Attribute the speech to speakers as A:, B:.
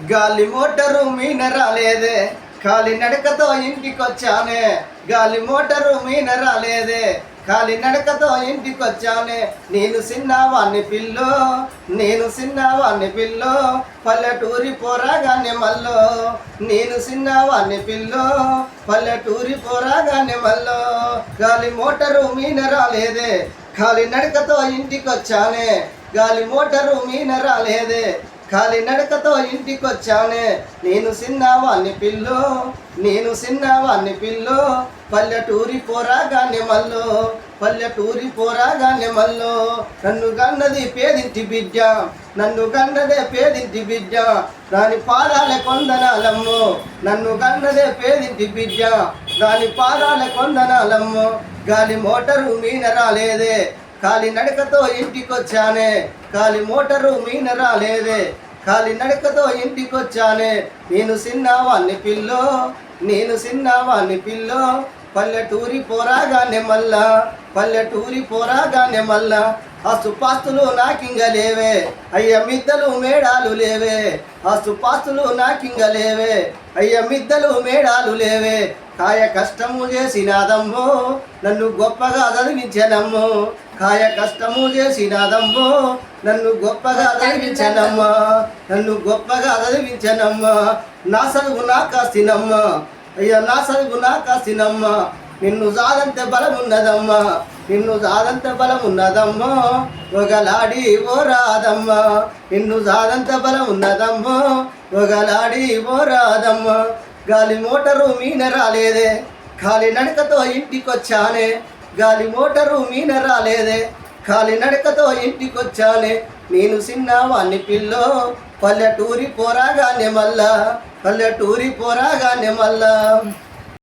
A: గాలి మోటరు మీన రాలేదే, కాలి నడకతో ఇంటికొచ్చానే. గాలి మోటరు మీన రాలేదే, కాలి నడకతో ఇంటికొచ్చానే. నేను సిన్నవాణ్ణి పిల్లో, నేను సిన్నవాణ్ణి పిల్లో, పల్లెటూరి పోరాగానే మల్లో. నేను సిన్నవాణ్ణి పిల్లో, పల్లెటూరి పోరాగానే మల్లో. గాలి మోటరు మీన రాలేదే, కాలి నడకతో ఇంటికొచ్చానే. గాలి మోటరు మీన రాలేదే, కాలి నడకతో ఇంటికొచ్చానే. నేను సిన్నవాణ్ణి పిల్లో, నేను సిన్నవాణ్ణి పిల్లో, పల్లెటూరి పోరాగానే మల్లో. పల్లెటూరి పోరాగానే మల్లో. నన్ను గన్నది పేదింటి బిడ్డ, నన్ను గన్నదే పేదింటి బిడ్డ, దాని పాదాల కొందనాలమ్మో. నన్ను గన్నదే పేదింటి బిడ్డ, దాని పాదాల కొందనాలమ్మో. గాలి మోటరు మీన రాలేదే, కాలి నడకతో ఇంటికొచ్చానే. కాలి మోటరు మీన రాలేదే, కాలి నడకతో ఇంటికొచ్చానే. నేను సిన్నవాణ్ణి పిల్లో, నేను సిన్నవాణ్ణి పిల్లో, పల్లెటూరి పోరాగానే మల్లా. పల్లెటూరి పోరాగానే మల్లా. ఆస్తుపాస్తులు నాకింగ లేవే, అయ్య మిద్దలు మేడాలు లేవే. ఆస్తుపాస్తులు నాకింగ లేవే, అయ్య మిద్దలు మేడాలు లేవే. కాయ కష్టము చేసినాదమ్మో, నన్ను గొప్పగా చదివించనమ్మో. కాయ కష్టము చేసినాదమ్మో, నన్ను గొప్పగా చదివించనమ్మా. నన్ను గొప్పగా చదివించనమ్మా. నా చదువు నా కాస్తినమ్మా, అయ్యా నా చదువు నా కాస్తినమ్మా. నిన్ను సాదంతే బలమున్నదమ్మా, నిన్ను సాదంతే బలమున్నదమ్మా. ఒకలాడి ఓ రాదమ్మా, నిన్ను సాదంత బలమున్నదమ్మా. ఒకలాడి ఓ రాదమ్మా. గాలి మోటరు మీన రాలేదే, కాలి నడకతో ఇంటికొచ్చానే. గాలి మోటరు మీన రాలేదే, కాలి నడకతో ఇంటికొచ్చానే. నేను సిన్నవాణ్ణి పిల్లో, పల్లెటూరి పోరాగానే మల్లా. పల్లెటూరి పోరాగానే మల్లా.